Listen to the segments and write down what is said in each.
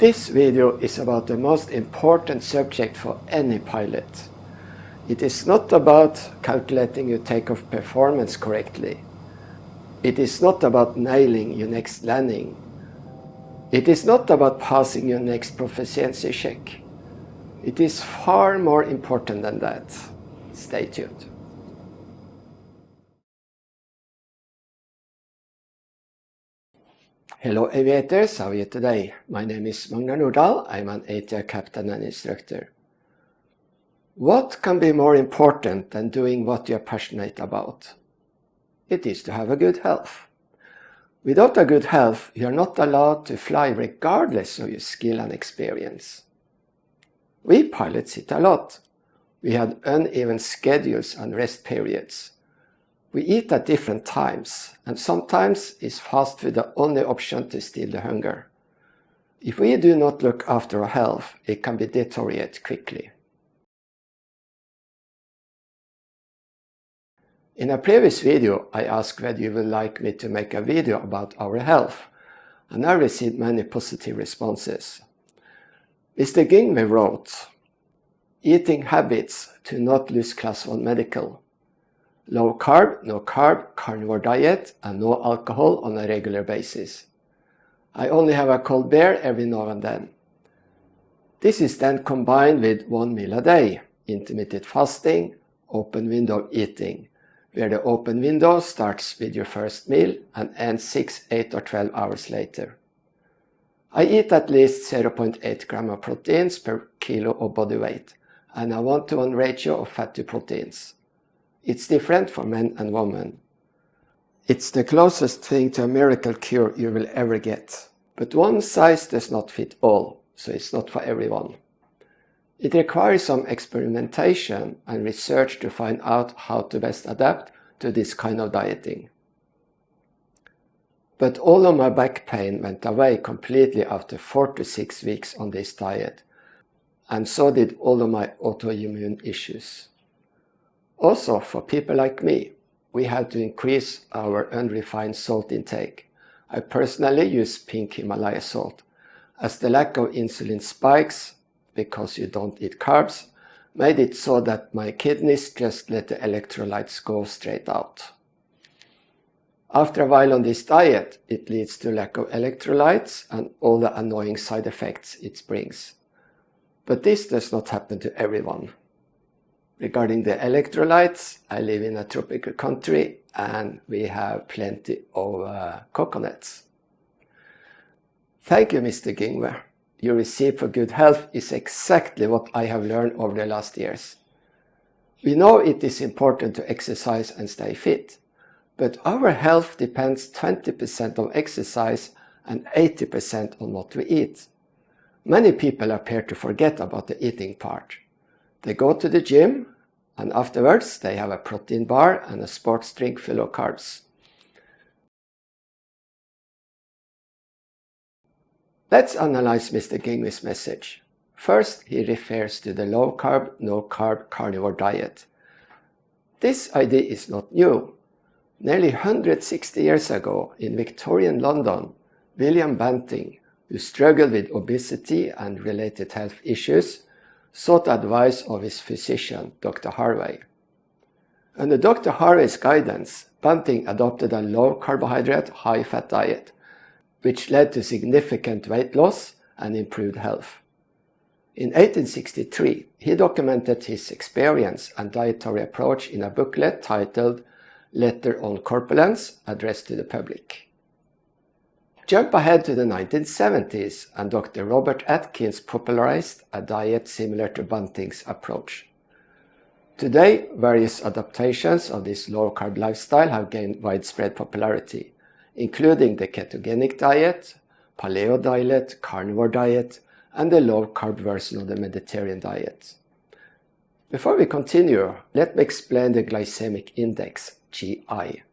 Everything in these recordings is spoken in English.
This video is about the most important subject for any pilot. It is not about calculating your takeoff performance correctly. It is not about nailing your next landing. It is not about passing your next proficiency check. It is far more important than that. Stay tuned. Hello aviators, how are you today? My name is Magnar. I'm an ATR captain and instructor. What can be more important than doing what you're passionate about? It is to have a good health. Without a good health, you're not allowed to fly regardless of your skill and experience. We pilots eat a lot. We had uneven schedules and rest periods. We eat at different times, and sometimes is fast food the only option to still the hunger. If we do not look after our health, it can be deteriorate quickly. In a previous video, I asked whether you would like me to make a video about our health, and I received many positive responses. Mr. Gingwe wrote, "Eating habits to not lose class 1 medical. Low carb, no carb, carnivore diet, and no alcohol on a regular basis. I only have a cold beer every now and then." This is then combined with 1 meal a day, intermittent fasting, open window eating, where the open window starts with your first meal and ends 6, 8 or 12 hours later. I eat at least 0.8 grams of proteins per kilo of body weight and a 1-to-1 ratio of fat to proteins. It's different for men and women. It's the closest thing to a miracle cure you will ever get. But one size does not fit all, so it's not for everyone. It requires some experimentation and research to find out how to best adapt to this kind of dieting. But all of my back pain went away completely after 4 to 6 weeks on this diet, and so did all of my autoimmune issues. Also, for people like me, we have to increase our unrefined salt intake. I personally use pink Himalaya salt, as the lack of insulin spikes, because you don't eat carbs, made it so that my kidneys just let the electrolytes go straight out. After a while on this diet, it leads to lack of electrolytes and all the annoying side effects it brings. But this does not happen to everyone. Regarding the electrolytes, I live in a tropical country and we have plenty of coconuts. Thank you, Mr. Gingwe. Your recipe for good health is exactly what I have learned over the last years. We know it is important to exercise and stay fit, but our health depends 20% on exercise and 80% on what we eat. Many people appear to forget about the eating part. They go to the gym and afterwards they have a protein bar and a sports drink full of carbs. Let's analyze Mr. Gingwe's message. First, he refers to the low-carb, no-carb carnivore diet. This idea is not new. Nearly 160 years ago, in Victorian London, William Banting, who struggled with obesity and related health issues, sought advice of his physician, Dr. Harvey. Under Dr. Harvey's guidance, Banting adopted a low-carbohydrate, high-fat diet, which led to significant weight loss and improved health. In 1863, he documented his experience and dietary approach in a booklet titled Letter on Corpulence, addressed to the public. Jump ahead to the 1970s and Dr. Robert Atkins popularized a diet similar to Banting's approach. Today, various adaptations of this low-carb lifestyle have gained widespread popularity, including the ketogenic diet, paleo diet, carnivore diet, and the low-carb version of the Mediterranean diet. Before we continue, let me explain the glycemic index, GI.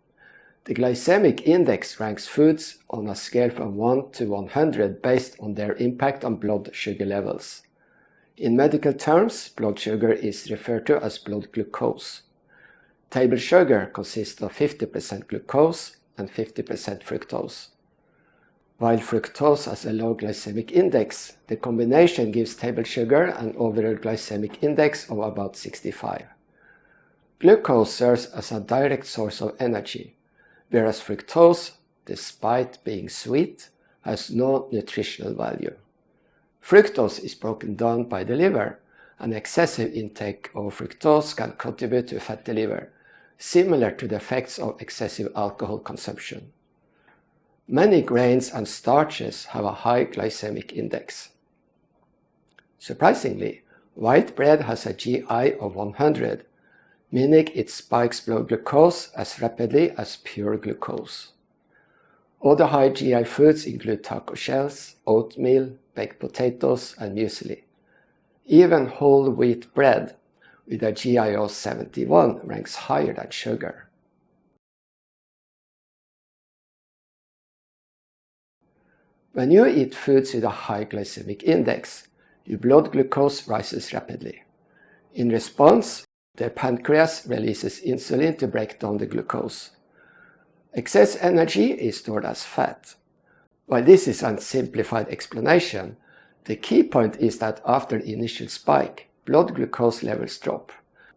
The glycemic index ranks foods on a scale from 1 to 100 based on their impact on blood sugar levels. In medical terms, blood sugar is referred to as blood glucose. Table sugar consists of 50% glucose and 50% fructose. While fructose has a low glycemic index, the combination gives table sugar an overall glycemic index of about 65. Glucose serves as a direct source of energy, whereas fructose, despite being sweet, has no nutritional value. Fructose is broken down by the liver, and excessive intake of fructose can contribute to fatty liver, similar to the effects of excessive alcohol consumption. Many grains and starches have a high glycemic index. Surprisingly, white bread has a GI of 100, meaning it spikes blood glucose as rapidly as pure glucose. Other high GI foods include taco shells, oatmeal, baked potatoes, and muesli. Even whole wheat bread with a GI of 71 ranks higher than sugar. When you eat foods with a high glycemic index, your blood glucose rises rapidly. In response, the pancreas releases insulin to break down the glucose. Excess energy is stored as fat. While this is a simplified explanation, the key point is that after the initial spike, blood glucose levels drop,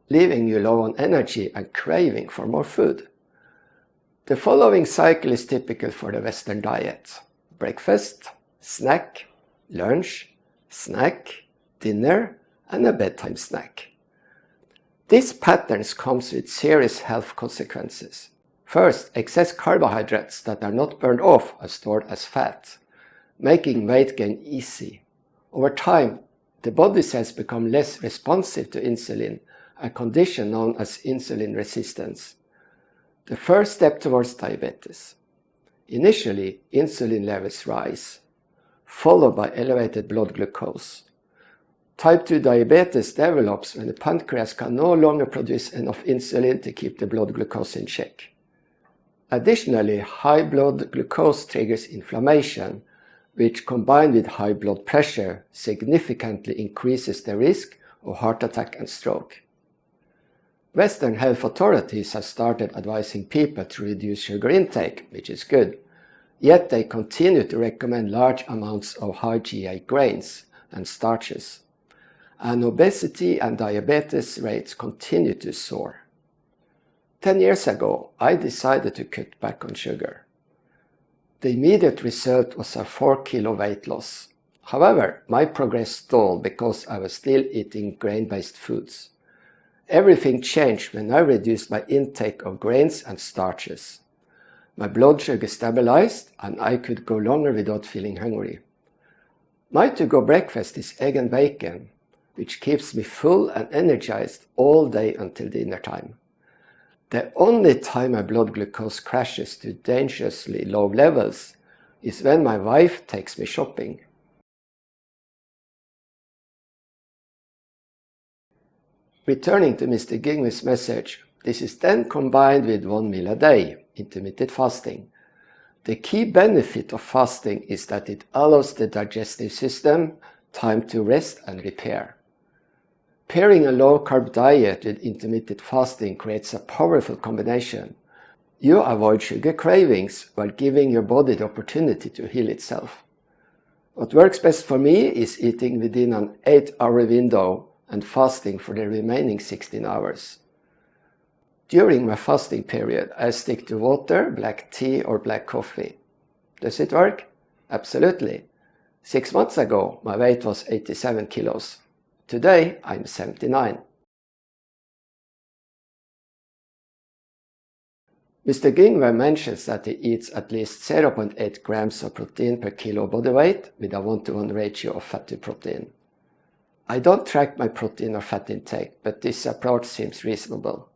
leaving you low on energy and craving for more food. The following cycle is typical for the Western diet: breakfast, snack, lunch, snack, dinner, and a bedtime snack. These patterns come with serious health consequences. First, excess carbohydrates that are not burned off are stored as fat, making weight gain easy. Over time, the body cells become less responsive to insulin, a condition known as insulin resistance, the first step towards diabetes. Initially, insulin levels rise, followed by elevated blood glucose. Type 2 diabetes develops when the pancreas can no longer produce enough insulin to keep the blood glucose in check. Additionally, high blood glucose triggers inflammation, which combined with high blood pressure significantly increases the risk of heart attack and stroke. Western health authorities have started advising people to reduce sugar intake, which is good, yet they continue to recommend large amounts of high GI grains and starches, and obesity and diabetes rates continue to soar. 10 years ago, I decided to cut back on sugar. The immediate result was a 4-kilo weight loss. However, my progress stalled because I was still eating grain-based foods. Everything changed when I reduced my intake of grains and starches. My blood sugar stabilized and I could go longer without feeling hungry. My to-go breakfast is egg and bacon, which keeps me full and energized all day until dinner time. The only time my blood glucose crashes to dangerously low levels is when my wife takes me shopping. Returning to Mr. Gingwith's message, this is then combined with 1 meal a day, intermittent fasting. The key benefit of fasting is that it allows the digestive system time to rest and repair. Pairing a low-carb diet with intermittent fasting creates a powerful combination. You avoid sugar cravings while giving your body the opportunity to heal itself. What works best for me is eating within an 8-hour window and fasting for the remaining 16 hours. During my fasting period, I stick to water, black tea, or black coffee. Does it work? Absolutely. 6 months ago, my weight was 87 kilos. Today, I'm 79. Mr. Gingwith mentions that he eats at least 0.8 grams of protein per kilo body weight with a 1-to-1 ratio of fat to protein. I don't track my protein or fat intake, but this approach seems reasonable.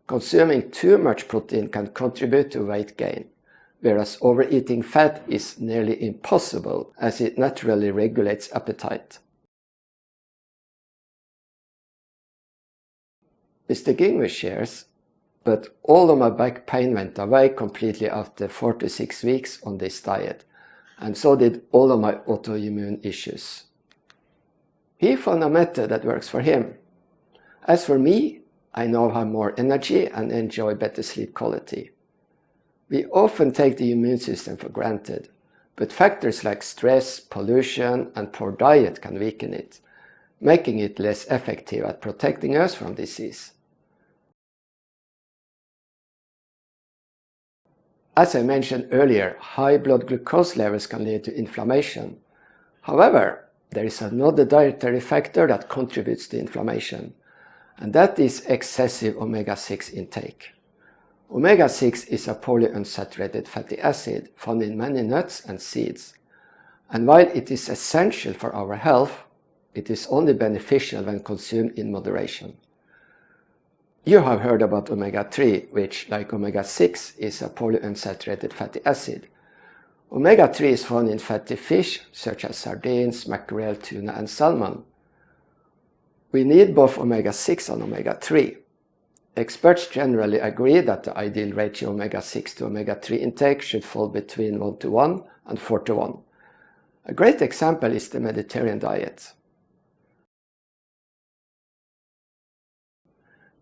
Consuming too much protein can contribute to weight gain, whereas overeating fat is nearly impossible as it naturally regulates appetite. Mr. Gingwith shares, but all of my back pain went away completely after 4 to 6 weeks on this diet, and so did all of my autoimmune issues. He found a method that works for him. As for me, I now have more energy and enjoy better sleep quality. We often take the immune system for granted, but factors like stress, pollution, and poor diet can weaken it, making it less effective at protecting us from disease. As I mentioned earlier, high blood glucose levels can lead to inflammation. However, there is another dietary factor that contributes to inflammation, and that is excessive omega-6 intake. Omega-6 is a polyunsaturated fatty acid found in many nuts and seeds, and while it is essential for our health, it is only beneficial when consumed in moderation. You have heard about omega-3, which, like omega-6, is a polyunsaturated fatty acid. Omega-3 is found in fatty fish, such as sardines, mackerel, tuna, and salmon. We need both omega-6 and omega-3. Experts generally agree that the ideal ratio omega-6 to omega-3 intake should fall between 1:1 and 4:1. A great example is the Mediterranean diet.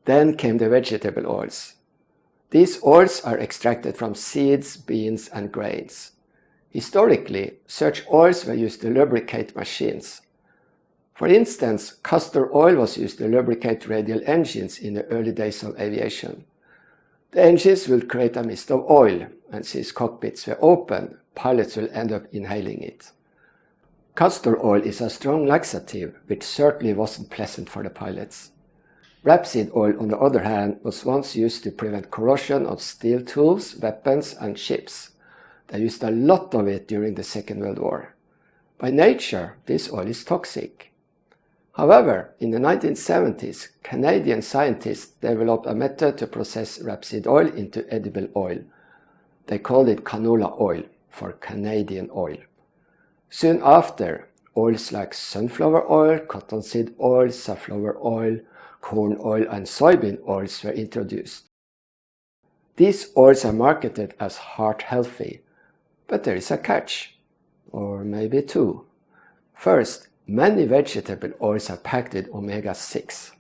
Then came the vegetable oils. These oils are extracted from seeds, beans, and grains. Historically, such oils were used to lubricate machines. For instance, castor oil was used to lubricate radial engines in the early days of aviation. The engines will create a mist of oil, and since cockpits were open, pilots will end up inhaling it. Castor oil is a strong laxative, which certainly wasn't pleasant for the pilots. Rapeseed oil, on the other hand, was once used to prevent corrosion of steel tools, weapons, and ships. They used a lot of it during the Second World War. By nature, this oil is toxic. However, in the 1970s, Canadian scientists developed a method to process rapeseed oil into edible oil. They called it canola oil, for Canadian oil. Soon after, oils like sunflower oil, cottonseed oil, safflower oil, corn oil, and soybean oils were introduced. These oils are marketed as heart healthy, but there is a catch, or maybe two. First, many vegetable oils are packed with omega-6.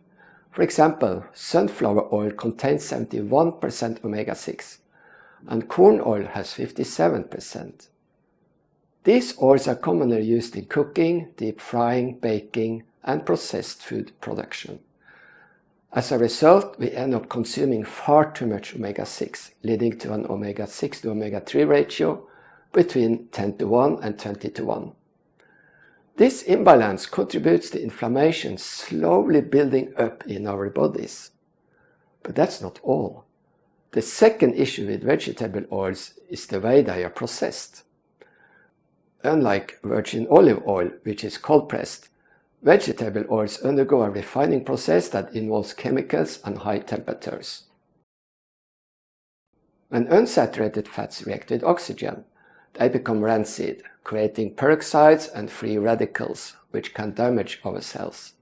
For example, sunflower oil contains 71% omega-6, and corn oil has 57%. These oils are commonly used in cooking, deep frying, baking, and processed food production. As a result, we end up consuming far too much omega-6, leading to an omega-6 to omega-3 ratio between 10:1 and 20:1. This imbalance contributes to inflammation slowly building up in our bodies. But that's not all. The second issue with vegetable oils is the way they are processed. Unlike virgin olive oil, which is cold-pressed, vegetable oils undergo a refining process that involves chemicals and high temperatures. When unsaturated fats react with oxygen, they become rancid, creating peroxides and free radicals, which can damage our cells.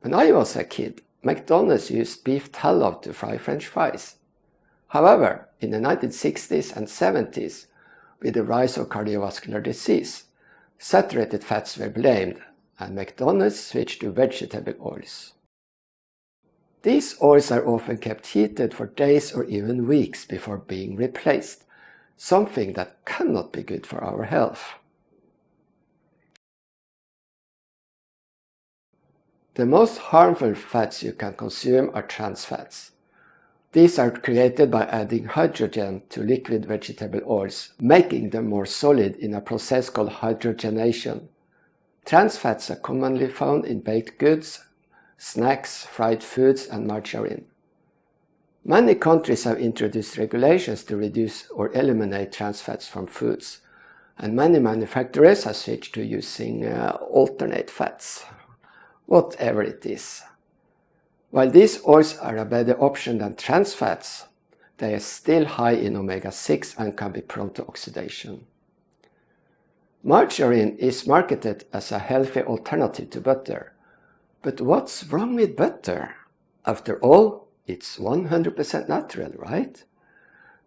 When I was a kid, McDonald's used beef tallow to fry French fries. However, in the 1960s and 70s, with the rise of cardiovascular disease, saturated fats were blamed, and McDonald's switched to vegetable oils. These oils are often kept heated for days or even weeks before being replaced, something that cannot be good for our health. The most harmful fats you can consume are trans fats. These are created by adding hydrogen to liquid vegetable oils, making them more solid in a process called hydrogenation. Trans fats are commonly found in baked goods, snacks, fried foods, and margarine. Many countries have introduced regulations to reduce or eliminate trans fats from foods, and many manufacturers have switched to using alternate fats, whatever it is. While these oils are a better option than trans fats, they are still high in omega-6 and can be prone to oxidation. Margarine is marketed as a healthy alternative to butter. But what's wrong with butter? After all, it's 100% natural, right?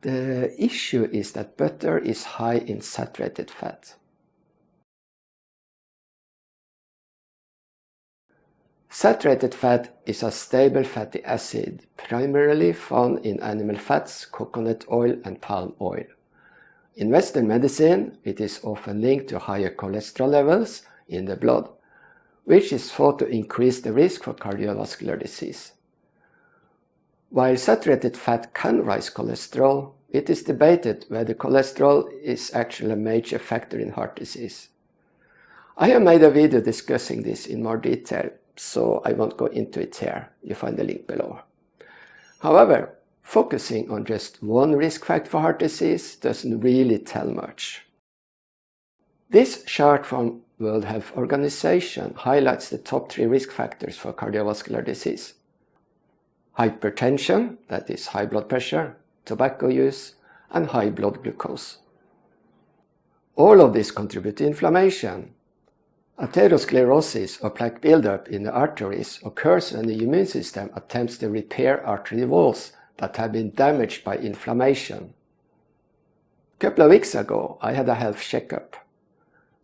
The issue is that butter is high in saturated fat. Saturated fat is a stable fatty acid primarily found in animal fats, coconut oil, and palm oil. In Western medicine, it is often linked to higher cholesterol levels in the blood, which is thought to increase the risk for cardiovascular disease. While saturated fat can rise cholesterol, it is debated whether cholesterol is actually a major factor in heart disease. I have made a video discussing this in more detail, so I won't go into it here. You find the link below. However, focusing on just one risk factor for heart disease doesn't really tell much. This chart from World Health Organization highlights the top 3 risk factors for cardiovascular disease: hypertension, that is high blood pressure, tobacco use, and high blood glucose. All of these contribute to inflammation. Atherosclerosis, or plaque buildup in the arteries, occurs when the immune system attempts to repair artery walls that have been damaged by inflammation. A couple of weeks ago, I had a health checkup.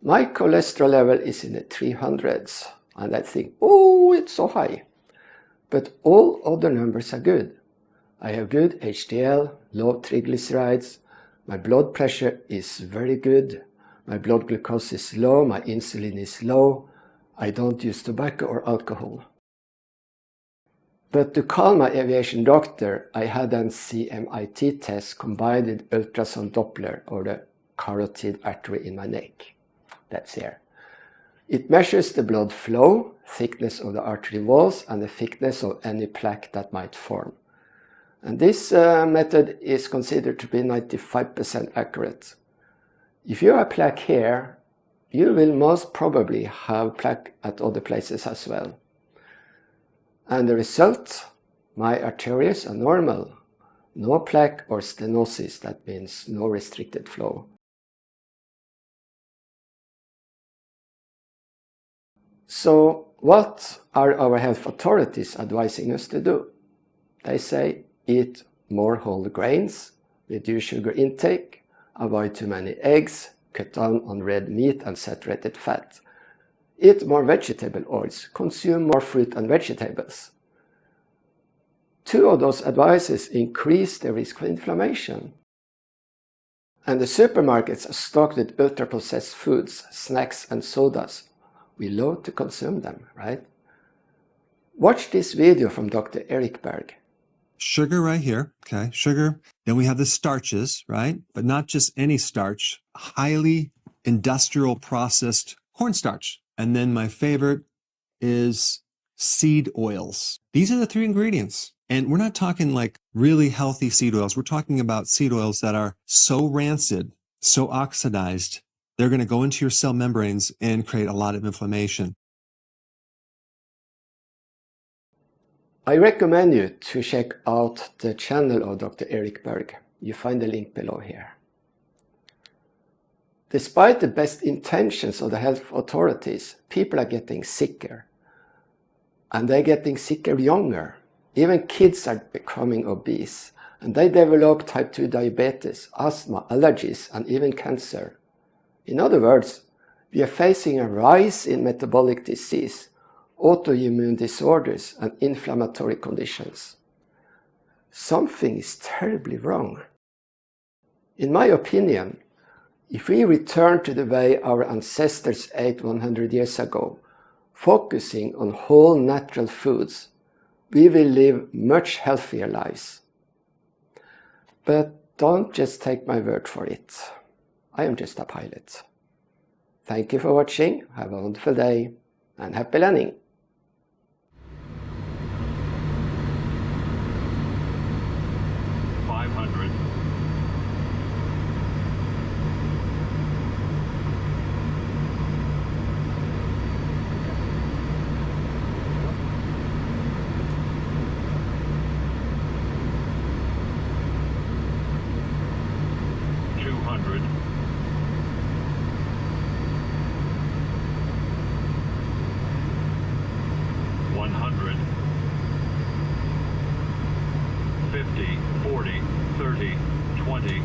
My cholesterol level is in the 300s, and I think, oh, it's so high. But all other numbers are good. I have good HDL, low triglycerides, my blood pressure is very good, my blood glucose is low, my insulin is low, I don't use tobacco or alcohol. But to call my aviation doctor, I had a CMIT test combined with ultrasound Doppler, or the carotid artery in my neck. That's here. It measures the blood flow, thickness of the artery walls, and the thickness of any plaque that might form. And this method is considered to be 95% accurate. If you have plaque here, you will most probably have plaque at other places as well. And the result, my arteries are normal. No plaque or stenosis, that means no restricted flow. So what are our health authorities advising us to do? They say eat more whole grains, reduce sugar intake, avoid too many eggs, cut down on red meat and saturated fat. Eat more vegetable oils, consume more fruit and vegetables. 2 of those advices increase the risk for inflammation. And the supermarkets are stocked with ultra-processed foods, snacks and sodas. We love to consume them, right? Watch this video from Dr. Eric Berg. Sugar right here, okay, sugar. Then we have the starches, right? But not just any starch, highly industrial processed cornstarch. And then my favorite is seed oils. These are the 3 ingredients. And we're not talking like really healthy seed oils. We're talking about seed oils that are so rancid, so oxidized, they're going to go into your cell membranes and create a lot of inflammation. I recommend you to check out the channel of Dr. Eric Berg. You find the link below here. Despite the best intentions of the health authorities, people are getting sicker. And they're getting sicker younger. Even kids are becoming obese. And they develop type 2 diabetes, asthma, allergies, and even cancer. In other words, we are facing a rise in metabolic disease, autoimmune disorders, and inflammatory conditions. Something is terribly wrong. In my opinion, if we return to the way our ancestors ate 100 years ago, focusing on whole natural foods, we will live much healthier lives. But don't just take my word for it. I am just a pilot. Thank you for watching, have a wonderful day, and happy landing! $100, 50, 40, 30, 20,